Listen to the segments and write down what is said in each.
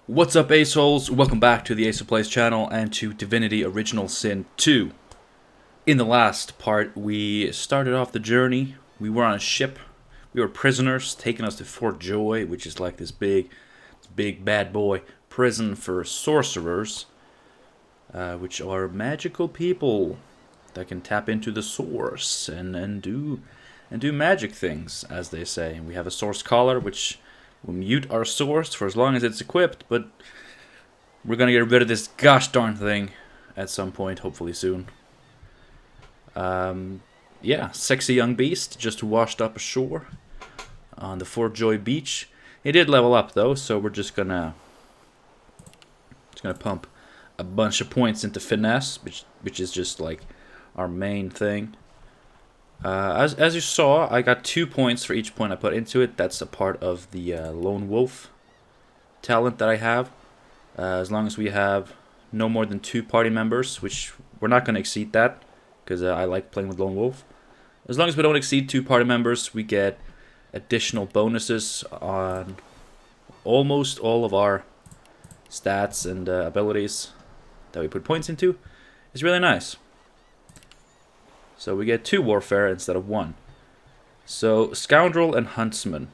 What's up, Aceholes? Welcome back to the Ace of Plays channel and to Divinity Original Sin 2. In the last part, we started off the journey. We were on a ship. We were prisoners, taking us to Fort Joy, which is like this big bad boy prison for sorcerers, which are magical people that can tap into the source and do magic things, as they say. We have a source collar, which will mute our source for as long as it's equipped, but we're gonna get rid of this gosh darn thing at some point, hopefully soon. Yeah, sexy young beast just washed up ashore on the Fort Joy beach. He did level up though, so we're just gonna pump a bunch of points into finesse, which is just like our main thing. As you saw, I got 2 points for each point I put into it. That's a part of the Lone Wolf talent that I have. As long as we have no more than 2 party members, which we're not going to exceed that, because I like playing with Lone Wolf. As long as we don't exceed 2 party members, we get additional bonuses on almost all of our stats and abilities that we put points into. It's really nice. So we get 2 warfare instead of 1. So Scoundrel and Huntsman.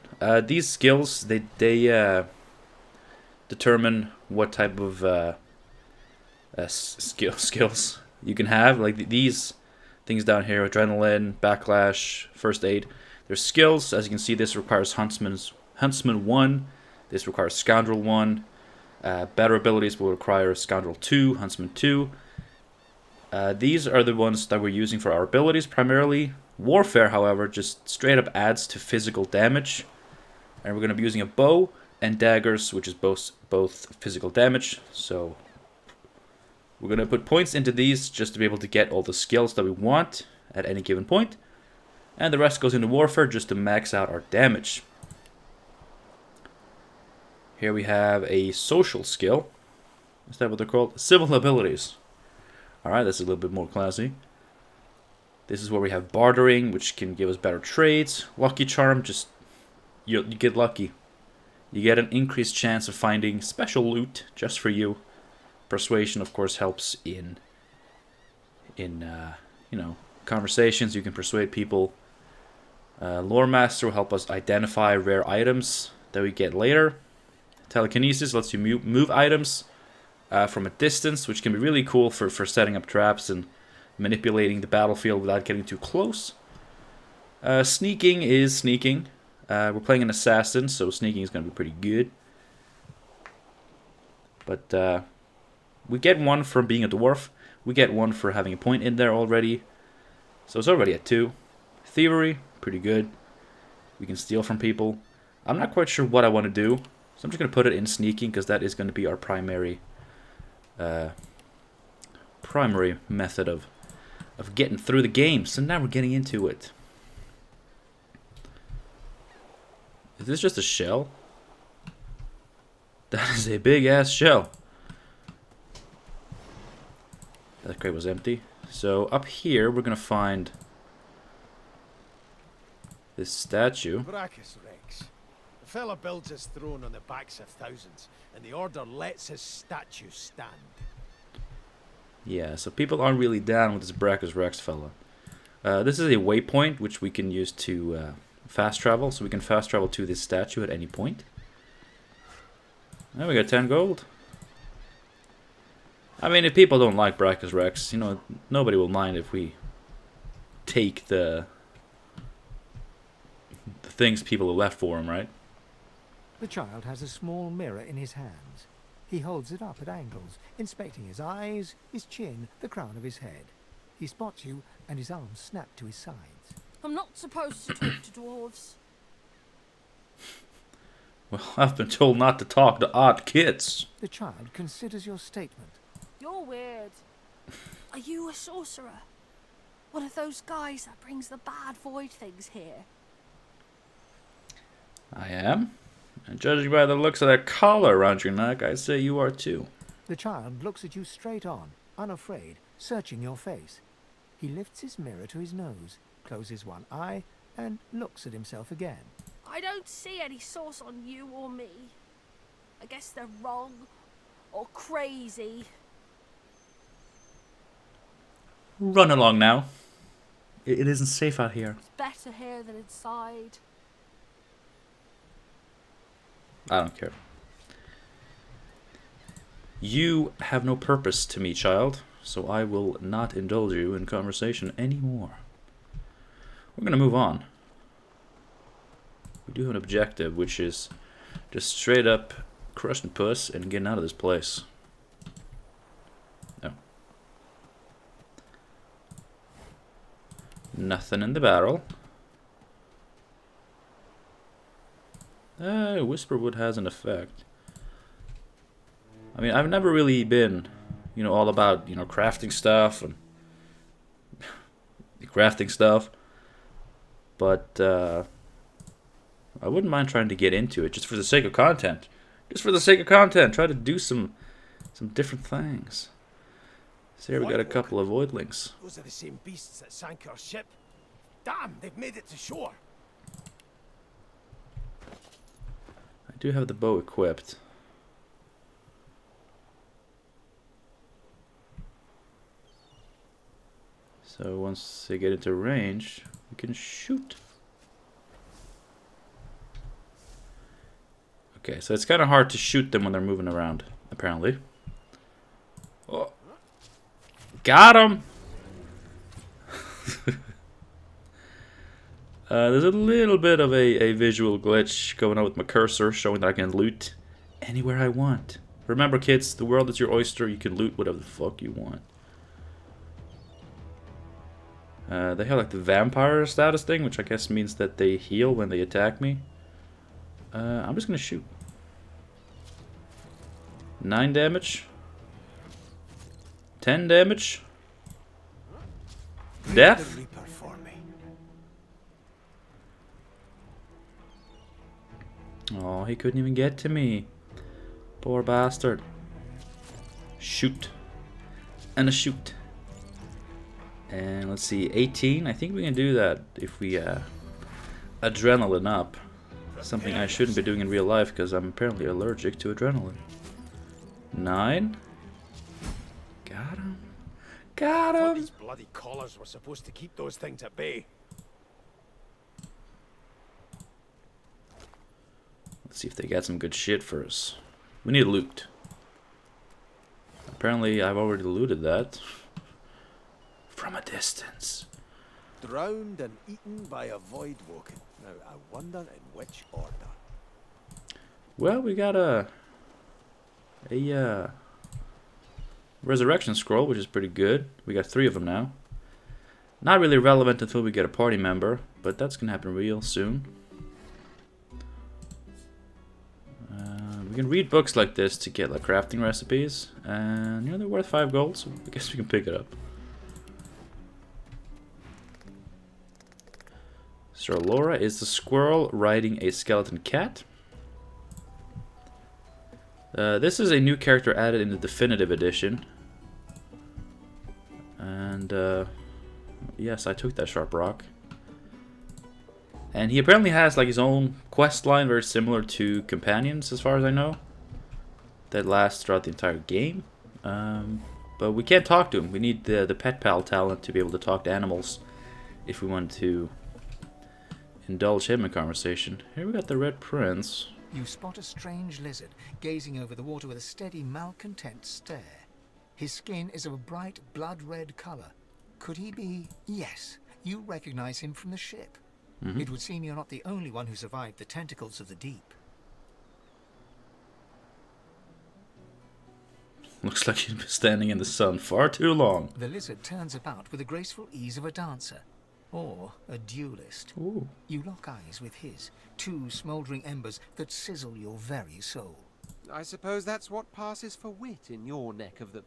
These skills they determine what type of skills you can have. Like these things down here: adrenaline, backlash, first aid. There's skills. As you can see, this requires Huntsman 1. This requires Scoundrel 1. Better abilities will require Scoundrel 2, Huntsman 2. These are the ones that we're using for our abilities primarily. Warfare, however, just straight up adds to physical damage. And we're going to be using a bow and daggers, which is both physical damage. So we're going to put points into these just to be able to get all the skills that we want at any given point. And the rest goes into warfare just to max out our damage. Here we have a social skill. Is that what they're called? Civil abilities. Alright, that's a little bit more classy. This is where we have bartering, which can give us better trades. Lucky charm, just you get lucky. You get an increased chance of finding special loot just for you. Persuasion, of course, helps in conversations. You can persuade people. Lore Master will help us identify rare items that we get later. Telekinesis lets you move items from a distance, which can be really cool for setting up traps and manipulating the battlefield without getting too close. Sneaking is sneaking. We're playing an assassin, so sneaking is going to be pretty good. But we get 1 from being a dwarf. We get 1 for having a point in there already. So it's already at 2. Thievery, pretty good. We can steal from people. I'm not quite sure what I want to do, so I'm just going to put it in sneaking, because that is going to be our primary method of getting through the game. So now we're getting into it. Is this just a shell? That is a big ass shell. That crate was empty. So up here we're gonna find this statue. Brachus Rex. The fella builds his throne on the backs of thousands, and the order lets his statue stand. Yeah, so people aren't really down with this Brachus Rex fella. This is a waypoint which we can use to fast travel, so we can fast travel to this statue at any point. Now we got 10 gold. I mean, if people don't like Brachus Rex, nobody will mind if we take the things people have left for him, right? The child has a small mirror in his hands. He holds it up at angles, inspecting his eyes, his chin, the crown of his head. He spots you, and his arms snap to his sides. I'm not supposed to talk to dwarves. Well, I've been told not to talk to odd kids. The child considers your statement. You're weird. Are you a sorcerer? One of those guys that brings the bad void things here? I am. And judging by the looks of that collar around your neck, I'd say you are too. The child looks at you straight on, unafraid, searching your face. He lifts his mirror to his nose, closes one eye, and looks at himself again. I don't see any sauce on you or me. I guess they're wrong or crazy. Run along now. It isn't safe out here. It's better here than inside. I don't care. You have no purpose to me, child, so I will not indulge you in conversation anymore. We're gonna move on. We do have an objective, which is just straight up crushing puss and getting out of this place. No. Nothing in the barrel. Whisperwood has an effect. I mean, I've never really been, all about, crafting stuff and crafting stuff. But I wouldn't mind trying to get into it just for the sake of content. Just for the sake of content, try to do some different things. So here we got a couple of voidlings. Those are the same beasts that sank our ship. Damn, they've made it to shore. I do have the bow equipped. So once they get into range, we can shoot. Okay, so it's kind of hard to shoot them when they're moving around, apparently. Oh. Got him! There's a little bit of a visual glitch going on with my cursor, showing that I can loot anywhere I want. Remember, kids, the world is your oyster. You can loot whatever the fuck you want. They have like the vampire status thing, which I guess means that they heal when they attack me. I'm just gonna shoot. 9 damage. 10 damage. Death. Oh, he couldn't even get to me. Poor bastard. Shoot. And a shoot. And let's see, 18. I think we can do that if we adrenaline up. Something I shouldn't be doing in real life because I'm apparently allergic to adrenaline. 9. Got him. Got him. These bloody collars were supposed to keep those things at bay. Let's see if they got some good shit for us. We need loot. Apparently, I've already looted that. From a distance. Drowned and eaten by a void woken. Now, I wonder in which order. Well, we got a resurrection scroll, which is pretty good. We got 3 of them now. Not really relevant until we get a party member, but that's gonna happen real soon. We can read books like this to get like crafting recipes, and they're worth 5 gold, so I guess we can pick it up. Sir Laura is the squirrel riding a skeleton cat. This is a new character added in the definitive edition. And yes, I took that sharp rock. And he apparently has like his own quest line, very similar to companions, as far as I know, that lasts throughout the entire game. But we can't talk to him. We need the pet pal talent to be able to talk to animals if we want to indulge him in conversation. Here we got the Red Prince. You spot a strange lizard gazing over the water with a steady, malcontent stare. His skin is of a bright, blood-red color. Could he be... Yes, you recognize him from the ship. Mm-hmm. It would seem you're not the only one who survived the tentacles of the deep. Looks like he's been standing in the sun far too long. The lizard turns about with the graceful ease of a dancer. Or a duelist. Ooh. You lock eyes with his, 2 smouldering embers that sizzle your very soul. I suppose that's what passes for wit in your neck of the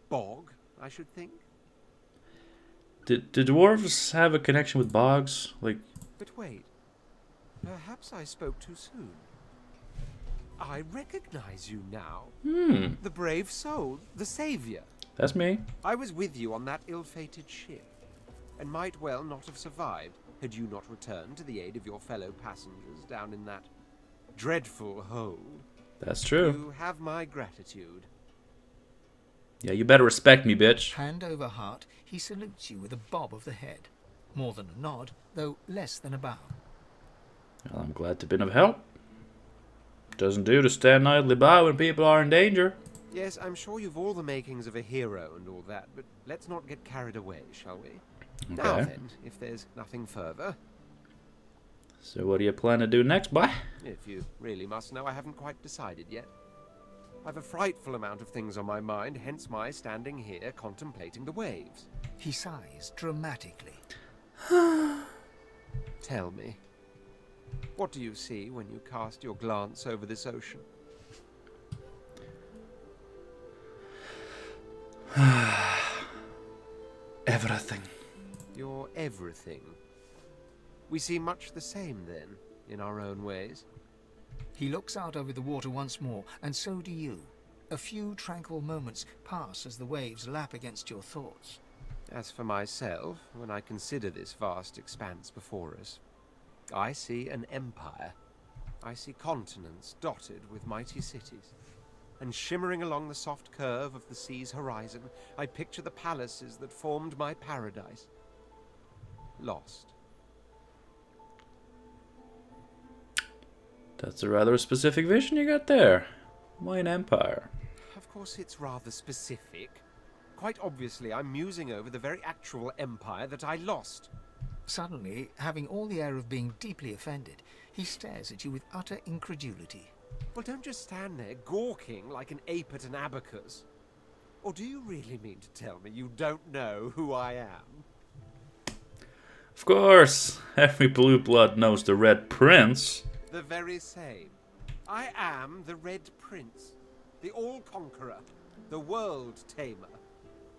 bog, I should think. Did dwarves have a connection with bogs? Like, But wait, perhaps I spoke too soon. I recognize you now. The brave soul, the savior. that's me. I was with you on that ill-fated ship, and might well not have survived had you not returned to the aid of your fellow passengers down in that dreadful hole. That's true. You have my gratitude. Yeah, you better respect me, bitch. Hand over heart, he salutes you with a bob of the head. More than a nod, though less than a bow. Well, I'm glad to been of help. Doesn't do to stand idly by when people are in danger. Yes, I'm sure you've all the makings of a hero and all that, but let's not get carried away, shall we? Okay. Now then, if there's nothing further. So what do you plan to do next, boy? If you really must know, I haven't quite decided yet. I've a frightful amount of things on my mind, hence my standing here contemplating the waves. He sighs dramatically. Tell me, what do you see when you cast your glance over this ocean? Everything. Your everything. We see much the same, then, in our own ways. He looks out over the water once more, and so do you. A few tranquil moments pass as the waves lap against your thoughts. As for myself, when I consider this vast expanse before us, I see an empire. I see continents dotted with mighty cities. And shimmering along the soft curve of the sea's horizon, I picture the palaces that formed my paradise. Lost. That's a rather specific vision you got there. Why an empire? Of course, it's rather specific. Quite obviously, I'm musing over the very actual empire that I lost. Suddenly, having all the air of being deeply offended, he stares at you with utter incredulity. Well, don't just stand there gawking like an ape at an abacus. Or do you really mean to tell me you don't know who I am? Of course, every blue blood knows the Red Prince. The very same. I am the Red Prince, the All-Conqueror, the World-Tamer,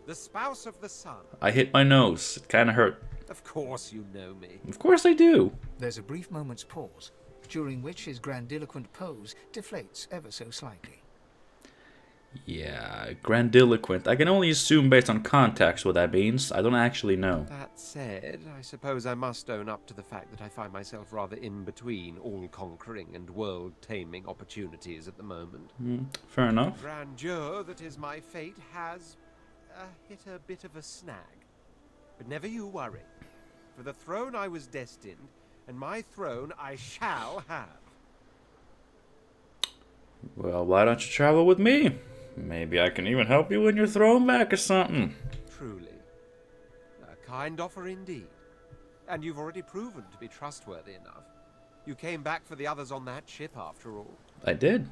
the spouse of the sun. I hit my nose. It kind of hurt. Of course you know me. Of course I do. There's a brief moment's pause, during which his grandiloquent pose deflates ever so slightly. Yeah, grandiloquent. I can only assume based on context what that means. I don't actually know. That said, I suppose I must own up to the fact that I find myself rather in between all-conquering and world-taming opportunities at the moment. Fair enough. Grandeur that is my fate has hit a bit of a snag. But never you worry. For the throne I was destined, and my throne I shall have. Well, why don't you travel with me? Maybe I can even help you win your throne back or something. Truly. A kind offer indeed. And you've already proven to be trustworthy enough. You came back for the others on that ship after all. I did.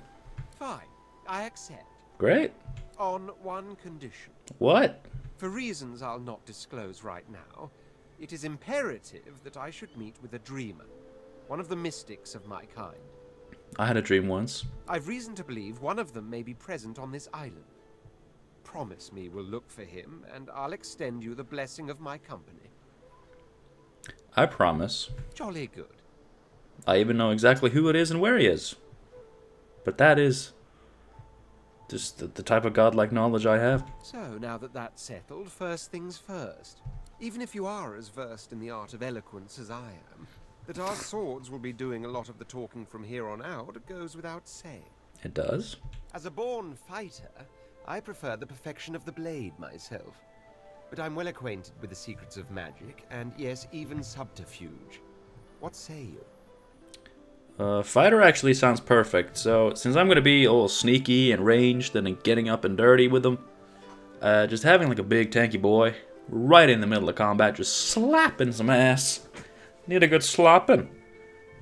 Fine. I accept. Great. On one condition. What? For reasons I'll not disclose right now, it is imperative that I should meet with a dreamer. One of the mystics of my kind. I had a dream once. I've reason to believe one of them may be present on this island. Promise me we'll look for him, and I'll extend you the blessing of my company. I promise. Jolly good. I even know exactly who it is and where he is. But that is just the type of godlike knowledge I have. So, now that that's settled, first things first. Even if you are as versed in the art of eloquence as I am, that our swords will be doing a lot of the talking from here on out goes without saying. It does? As a born fighter, I prefer the perfection of the blade myself. But I'm well acquainted with the secrets of magic, and yes, even subterfuge. What say you? Fighter actually sounds perfect. So, since I'm going to be a little sneaky and ranged and getting up and dirty with them, just having like a big tanky boy right in the middle of combat, just slapping some ass. Need a good slopping.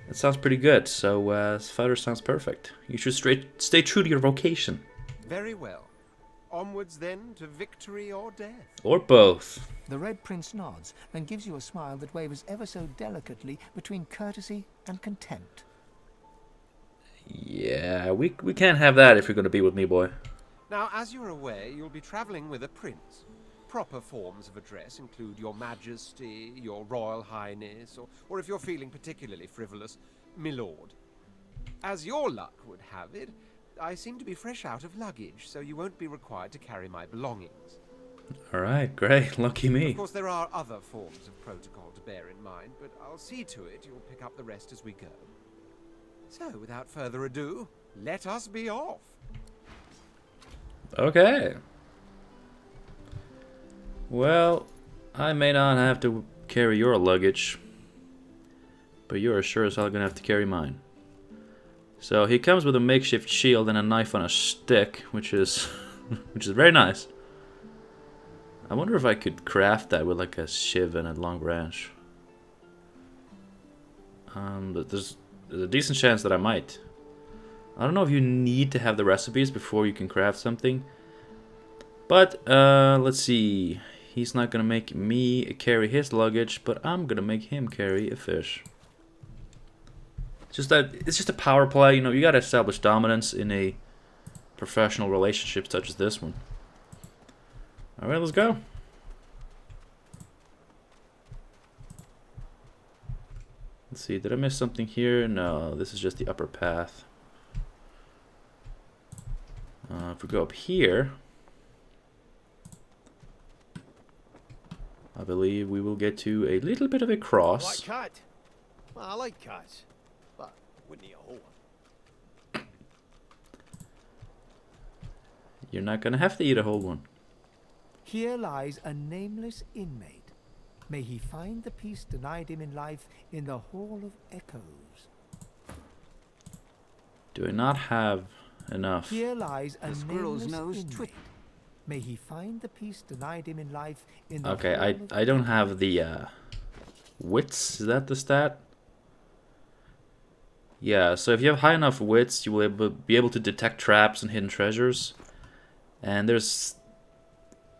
That sounds pretty good. So, fighter sounds perfect. You should stay true to your vocation. Very well. Onwards then to victory or death. Or both. The Red Prince nods and gives you a smile that wavers ever so delicately between courtesy and contempt. Yeah, we can't have that if you're going to be with me, boy. Now, as you're aware, you'll be traveling with a prince. Proper forms of address include Your Majesty, Your Royal Highness, or if you're feeling particularly frivolous, Milord. As your luck would have it, I seem to be fresh out of luggage, so you won't be required to carry my belongings. Alright, great. Lucky me. Of course, there are other forms of protocol to bear in mind, but I'll see to it you'll pick up the rest as we go. So, without further ado, Let us be off. Okay. Well, I may not have to carry your luggage, but you're sure as hell gonna have to carry mine. So he comes with a makeshift shield and a knife on a stick, which is which is very nice. I wonder if I could craft that with like a shiv and a long branch. But there's a decent chance that I might. I don't know if you need to have the recipes before you can craft something. But let's see. He's not gonna make me carry his luggage, but I'm gonna make him carry a fish. It's just a power play, you know. You gotta establish dominance in a professional relationship such as this one. All right, let's go. Let's see. Did I miss something here? No, this is just the upper path. If we go up here, I believe we will get to a little bit of a cross. Like cat. Well, I like cats, but wouldn't eat a whole one. You're not gonna have to eat a whole one. Here lies a nameless inmate. May he find the peace denied him in life in the Hall of Echoes. Do I not have enough? Here lies a squirrel's nameless nose inmate. twitched. May he find the peace denied him in life in the Okay, Hall of I don't have the wits. Is that the stat? Yeah, so if you have high enough wits, you will be able to detect traps and hidden treasures. And there's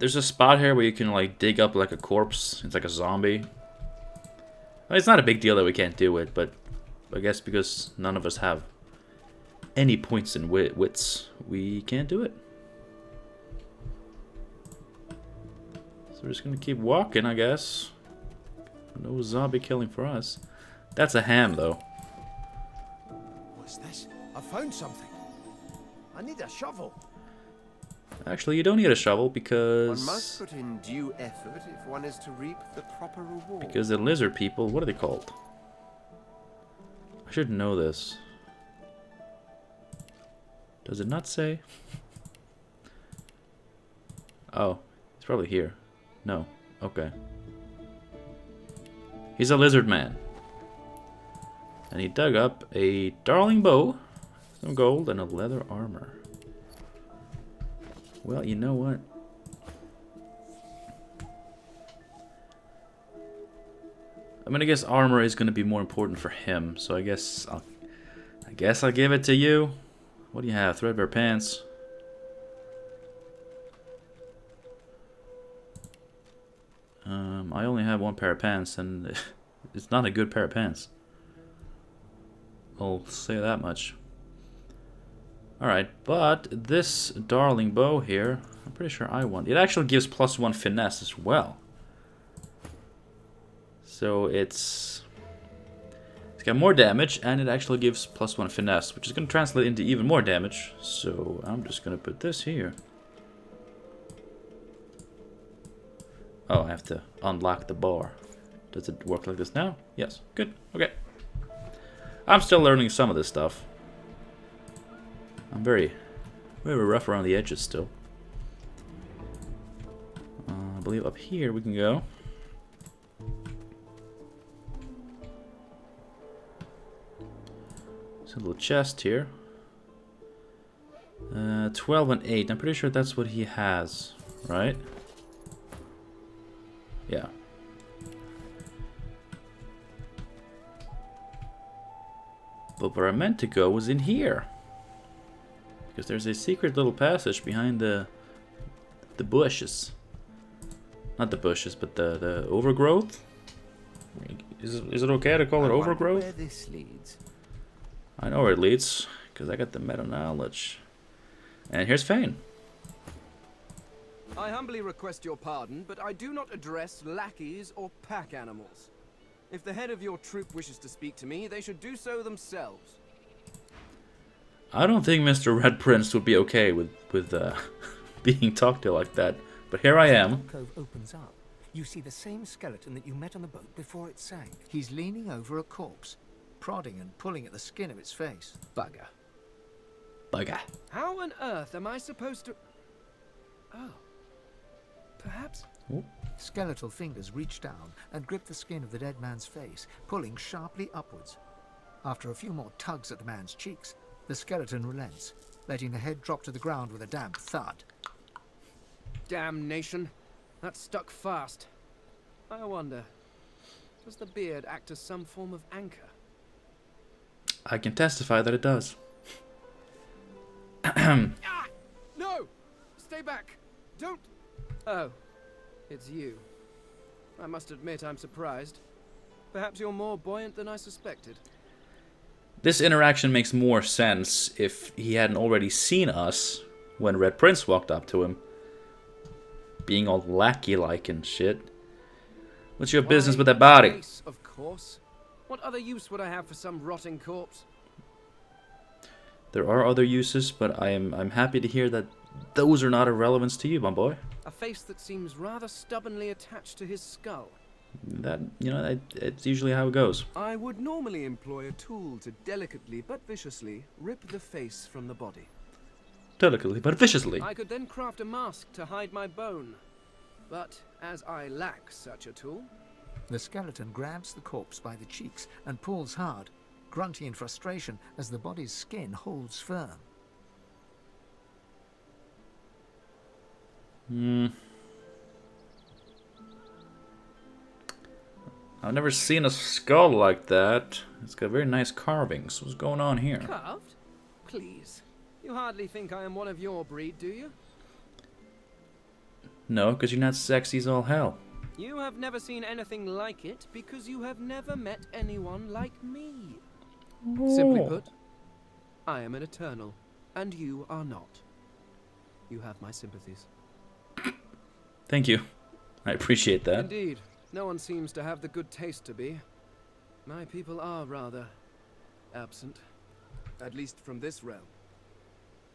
a spot here where you can like dig up like a corpse. It's like a zombie. Well, it's not a big deal that we can't do it, but I guess because none of us have any points in wits, we can't do it. So we're just gonna keep walking, I guess. No zombie killing for us. That's a ham, though. What's this? I found something. I need a shovel. Actually, you don't need a shovel One because must put in due effort if one is to reap the proper reward. because the lizard people, what are they called? I should know this. Does it not say? Oh, it's probably here. No. Okay. He's a lizard man. And he dug up a darling bow, some gold, and a leather armor. Well, you know what? I'm gonna guess armor is gonna be more important for him, so I guess I'll give it to you. What do you have? Threadbare pants. I only have one pair of pants, and it's not a good pair of pants. I'll say that much. Alright, but this darling bow here, I'm pretty sure I want. It actually gives +1 finesse as well. So it's got more damage, and it actually gives +1 finesse, which is going to translate into even more damage. So I'm just going to put this here. Oh, I have to unlock the bar. Does it work like this now? Yes. Good. Okay. I'm still learning some of this stuff. I'm very rough around the edges still. I believe up here we can go. There's a little chest here. 12 and 8. I'm pretty sure that's what he has, right? Yeah. But where I meant to go was in here. Because there's a secret little passage behind the bushes. Not the bushes, but the overgrowth. Is it okay to call it overgrowth? Where this leads. I know where it leads, because I got the meta knowledge. And here's Fane. I humbly request your pardon, but I do not address lackeys or pack animals. If the head of your troop wishes to speak to me, they should do so themselves. I don't think Mr. Red Prince would be okay with being talked to like that. But here I am. The cove opens up. You see the same skeleton that you met on the boat before it sank. He's leaning over a corpse, prodding and pulling at the skin of its face. Bugger. Bugger. How on earth am I supposed to... Oh. Perhaps... Skeletal fingers reach down and grip the skin of the dead man's face, pulling sharply upwards. After a few more tugs at the man's cheeks, the skeleton relents, letting the head drop to the ground with a damp thud. Damnation. That stuck fast. I wonder, does the beard act as some form of anchor? I can testify that it does. Ah! No! Stay back! Don't... Oh, it's you. I must admit I'm surprised. Perhaps you're more buoyant than I suspected. This interaction makes more sense if he hadn't already seen us when Red Prince walked up to him. Being all lackey-like and shit. What's your business with that body? Face, of course. What other use would I have for some rotting corpse? There are other uses, but I'm happy to hear that those are not of relevance to you, my boy. A face that seems rather stubbornly attached to his skull. That, you know, it's usually how it goes. I would normally employ a tool to delicately but viciously rip the face from the body. Delicately, but viciously. I could then craft a mask to hide my bone. But as I lack such a tool... The skeleton grabs the corpse by the cheeks and pulls hard, grunting in frustration as the body's skin holds firm. I've never seen a skull like that. It's got very nice carvings. What's going on here? Carved? Please. You hardly think I am one of your breed, do you? No, because you're not sexy as all hell. You have never seen anything like it because you have never met anyone like me. Simply put, I am an eternal, and you are not. You have my sympathies. Thank you. I appreciate that. Indeed. No one seems to have the good taste to be. My people are rather absent. At least from this realm.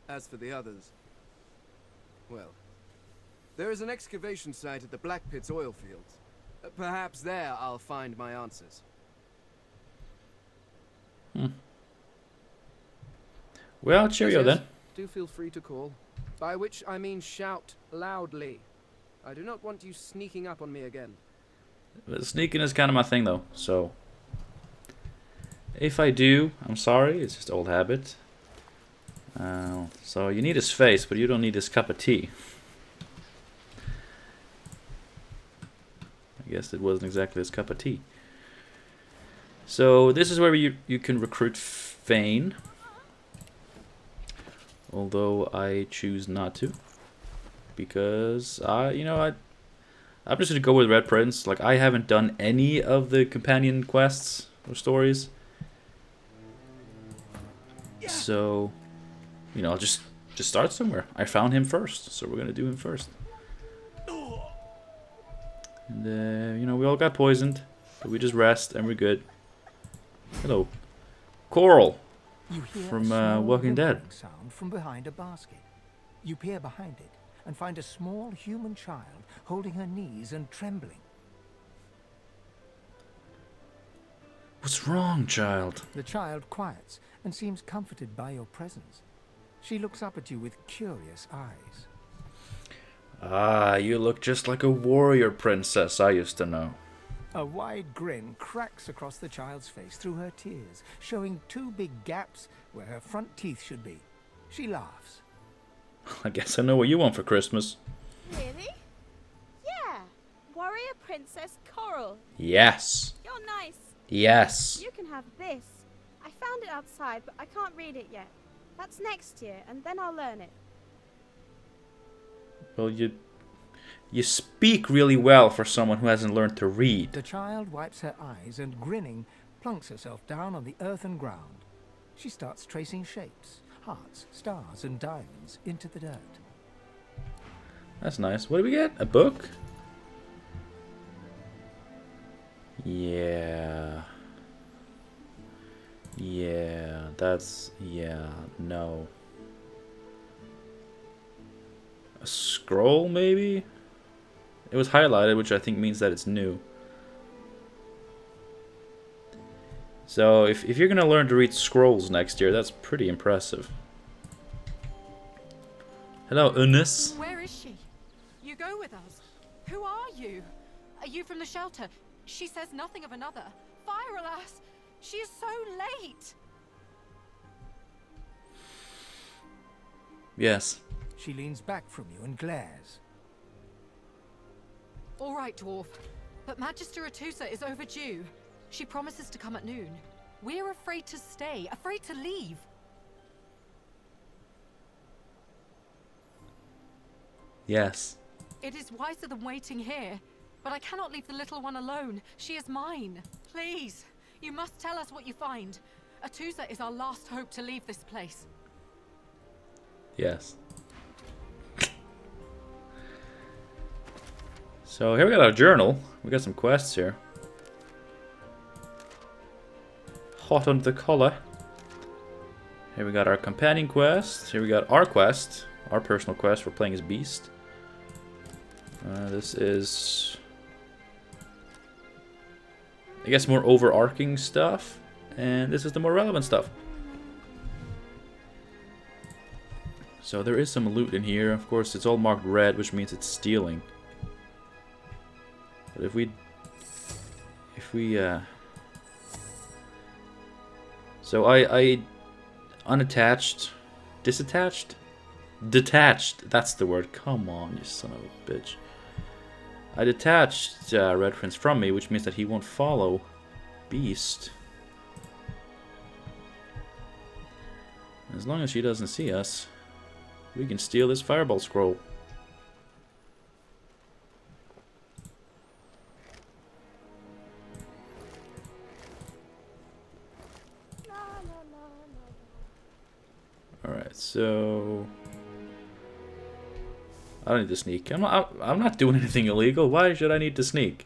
As for the others, well, there is an excavation site at the Black Pit's oil fields. Perhaps there I'll find my answers. Well, cheerio Yes, yes. then. Do feel free to call. By which I mean shout loudly. I do not want you sneaking up on me again. But sneaking is kind of my thing, though. So, if I do, I'm sorry. It's just old habit. So you need his face, but you don't need his cup of tea. I guess it wasn't exactly his cup of tea. So this is where you can recruit Fane. Although I choose not to, because I'm just gonna go with Red Prince. Like, I haven't done any of the companion quests or stories, so I'll just start somewhere. I found him first, so we're gonna do him first. And we all got poisoned, but we just rest and we're good. Hello, Coral. You hear From, a small Walking Dead. whimpering sound from behind a basket. You peer behind it and find a small human child holding her knees and trembling. What's wrong, child? The child quiets and seems comforted by your presence. She looks up at you with curious eyes. Ah, you look just like a warrior princess I used to know. A wide grin cracks across the child's face through her tears, showing two big gaps where her front teeth should be. She laughs. I guess I know what you want for Christmas. Really? Yeah. Warrior Princess Coral. Yes. You're nice. Yes. You can have this. I found it outside, but I can't read it yet. That's next year, and then I'll learn it. Well, you speak really well for someone who hasn't learned to read. The child wipes her eyes and, grinning, plunks herself down on the earthen ground. She starts tracing shapes, hearts, stars, and diamonds into the dirt. That's nice. What do we get? A book? Yeah. No. A scroll, maybe? It was highlighted, which I think means that it's new. So, if you're going to learn to read scrolls next year, that's pretty impressive. Hello, Eunice. Where is she? You go with us. Who are you? Are you from the shelter? She says nothing of another. Fire, alas! She is so late! Yes. She leans back from you and glares. All right, dwarf. But Magister Atusa is overdue. She promises to come at noon. We're afraid to stay, afraid to leave. Yes. It is wiser than waiting here. But I cannot leave the little one alone. She is mine. Please, you must tell us what you find. Atusa is our last hope to leave this place. Yes. So here we got our journal. We got some quests here. Hot under the collar. Here we got our companion quest. Here we got our quest. Our personal quest for playing as Beast. This is, I guess, more overarching stuff. And this is the more relevant stuff. So there is some loot in here. Of course, it's all marked red, which means it's stealing. But if we so I unattached, detached, that's the word. Come on, you son of a bitch. I detached Red Prince from me, which means that he won't follow Beast. As long as she doesn't see us, we can steal this fireball scroll. Alright, so I don't need to sneak. I'm not doing anything illegal. Why should I need to sneak?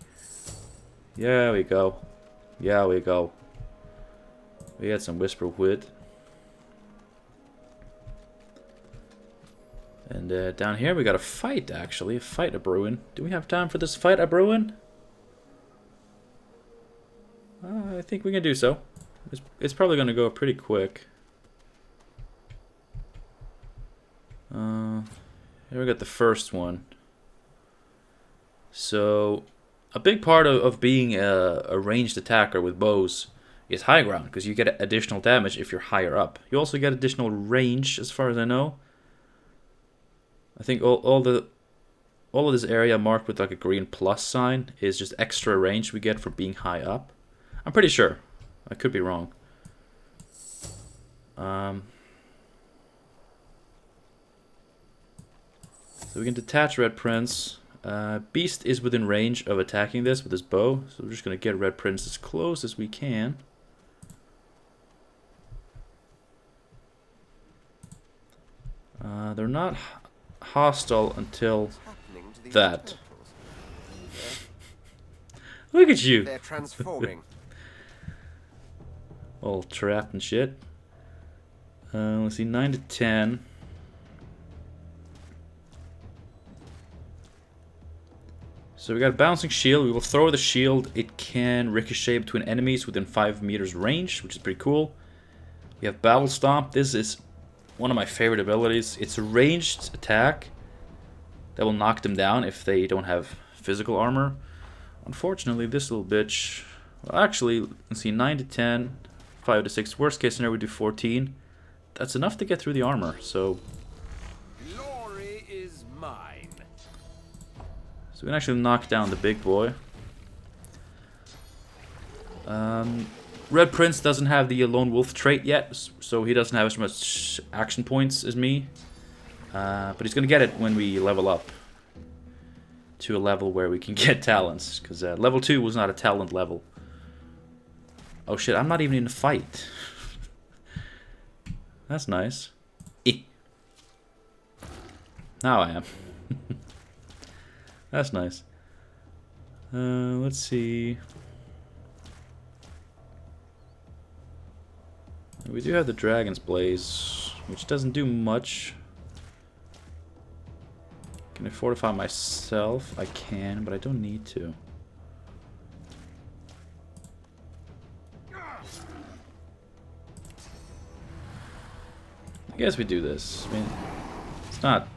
Yeah, we go. Yeah, we go. We had some whisper wit. And down here we got a fight, actually. A fight a brewing. Do we have time for this fight a brewing? I think we can do so. It's probably going to go pretty quick. Here we got the first one. So, a big part of being a ranged attacker with bows is high ground, because you get additional damage if you're higher up. You also get additional range, as far as I know. I think all of this area marked with like a green plus sign is just extra range we get for being high up. I'm pretty sure. I could be wrong. So we can detach Red Prince. Beast is within range of attacking this with his bow, so we're just going to get Red Prince as close as we can. They're not hostile until that. Look at you! They're transforming. All trapped and shit. Let's see, 9 to 10. So we got a bouncing shield. We will throw the shield. It can ricochet between enemies within 5 meters range, which is pretty cool. We have Battle Stomp. This is one of my favorite abilities. It's a ranged attack that will knock them down if they don't have physical armor. Unfortunately, this little bitch... Well, actually, let's see, 9 to 10, 5 to 6. Worst case scenario, we do 14. That's enough to get through the armor, so... Glory is mine. So we can actually knock down the big boy. Red Prince doesn't have the Lone Wolf trait yet, so he doesn't have as much action points as me. But he's going to get it when we level up to a level where we can get talents. Because level 2 was not a talent level. Oh shit, I'm not even in a fight. That's nice. Now I am. That's nice. Let's see. We do have the Dragon's Blaze, which doesn't do much. Can I fortify myself? I can, but I don't need to. I guess we do this. I mean, it's not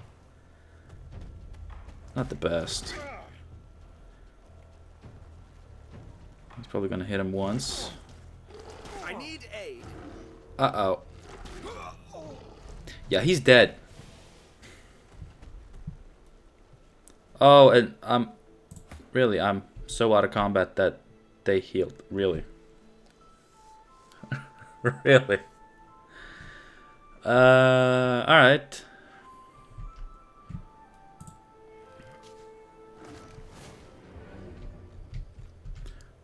Not the best. He's probably gonna hit him once. I need aid. Uh-oh. Yeah, he's dead. Oh, and I'm so out of combat that they healed. Really. Really. Alright.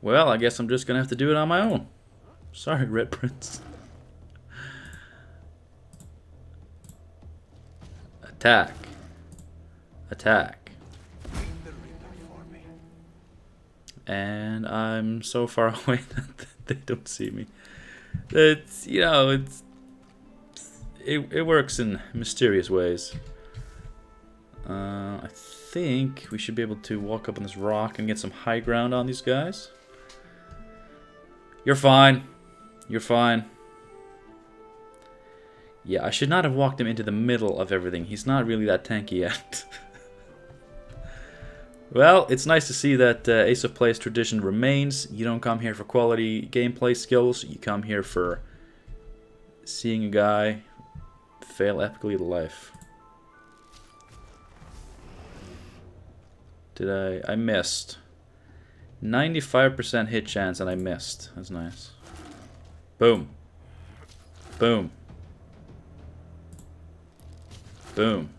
Well, I guess I'm just gonna have to do it on my own. Sorry, Red Prince. Attack. Attack. And I'm so far away that they don't see me. It's, you know, it works in mysterious ways. I think we should be able to walk up on this rock and get some high ground on these guys. You're fine. You're fine. Yeah, I should not have walked him into the middle of everything. He's not really that tanky yet. Well, it's nice to see that Ace of Play's tradition remains. You don't come here for quality gameplay skills. You come here for seeing a guy fail epically to life. I missed. 95% hit chance and I missed. That's nice. Boom. Boom. Boom.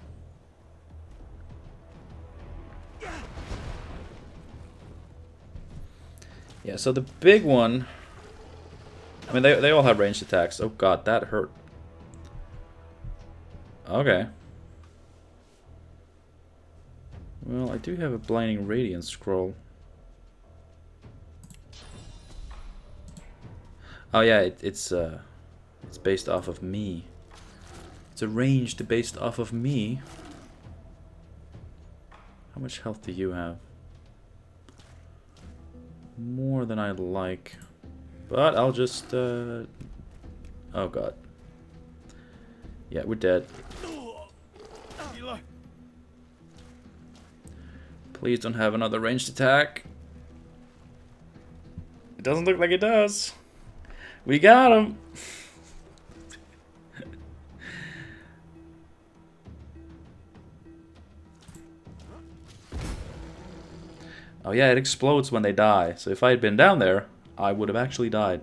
Yeah, so the big one... I mean, they all have ranged attacks. Oh god, that hurt. Okay. Well, I do have a Blinding Radiance scroll. Oh yeah, it's based off of me. It's arranged based off of me. How much health do you have? More than I'd like. But I'll just oh god. Yeah, we're dead. Please don't have another ranged attack. It doesn't look like it does. We got him. Oh yeah, it explodes when they die. So if I had been down there, I would have actually died.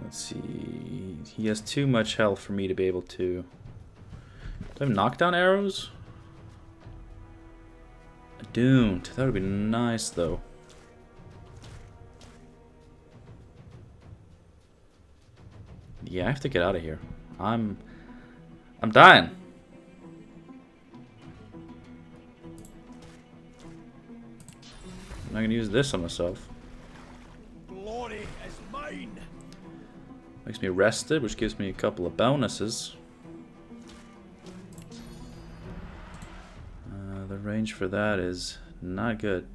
Let's see. He has too much health for me to be able to... Do I have knockdown arrows? I don't. That would be nice though. Yeah, I have to get out of here. I'm dying. I'm not gonna use this on myself. Glory is mine. Makes me rested, which gives me a couple of bonuses. The range for that is not good.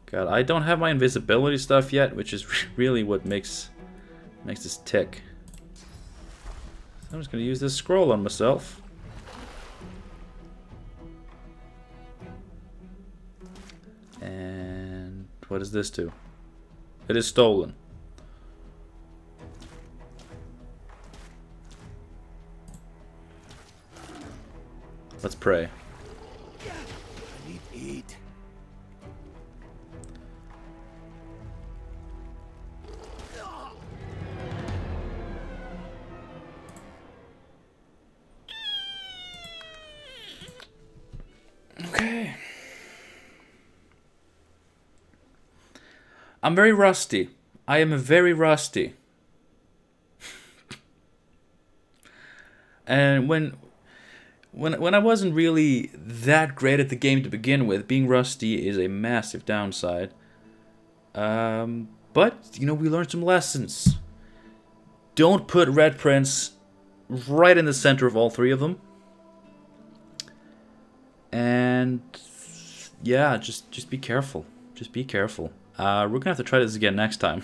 God, I don't have my invisibility stuff yet, which is really what makes this tick. I'm just gonna use this scroll on myself. And what does this do? It is stolen. Let's pray. I need aid. Okay. I'm very rusty. I am very rusty. And when I wasn't really that great at the game to begin with, being rusty is a massive downside. But, you know, we learned some lessons. Don't put Red Prince right in the center of all three of them. And yeah, just be careful. Just be careful. We're gonna have to try this again next time.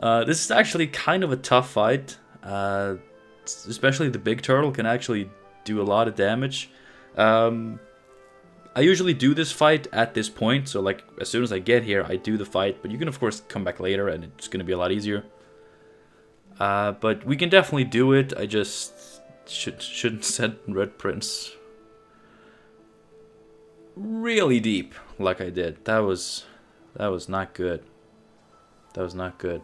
This is actually kind of a tough fight. Especially the big turtle can actually do a lot of damage. I usually do this fight at this point, so like as soon as I get here, I do the fight. But you can of course come back later, and it's gonna be a lot easier. But we can definitely do it. I just shouldn't set Red Prince really deep like I did. That was not good. That was not good.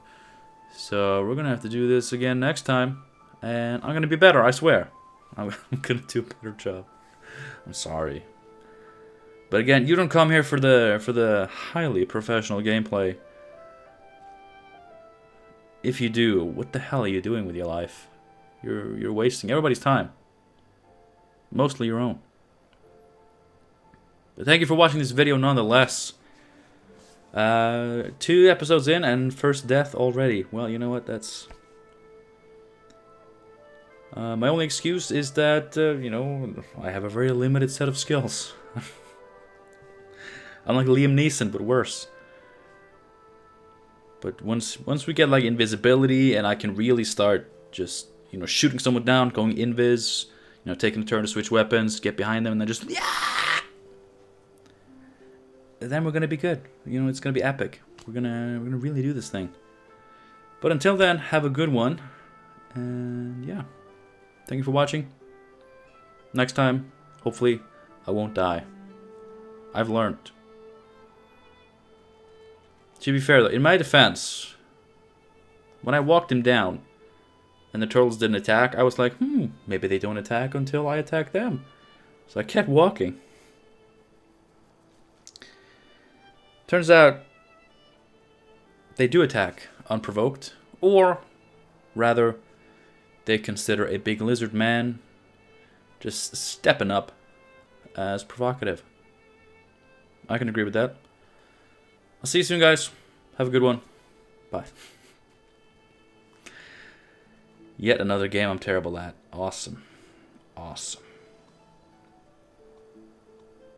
So we're gonna have to do this again next time, and I'm gonna be better. I swear. I'm gonna do a better job. I'm sorry. But again, you don't come here for the highly professional gameplay. If you do, what the hell are you doing with your life? You're wasting everybody's time. Mostly your own. But thank you for watching this video nonetheless. 2 episodes in and first death already. Well, you know what? That's... my only excuse is that, you know, I have a very limited set of skills. I'm like Liam Neeson, but worse. But once we get like invisibility and I can really start just, you know, shooting someone down, going invis, you know, taking a turn to switch weapons, get behind them, and then just, yeah! Then we're gonna be good. You know, it's gonna be epic. We're gonna really do this thing. But until then, have a good one. And yeah. Thank you for watching. Next time, hopefully, I won't die. I've learned. To be fair though, in my defense, when I walked him down and the turtles didn't attack, I was like, maybe they don't attack until I attack them. So I kept walking. Turns out they do attack unprovoked, or rather, they consider a big lizard man just stepping up as provocative. I can agree with that. I'll see you soon, guys. Have a good one. Bye. Yet another game I'm terrible at. Awesome. Awesome.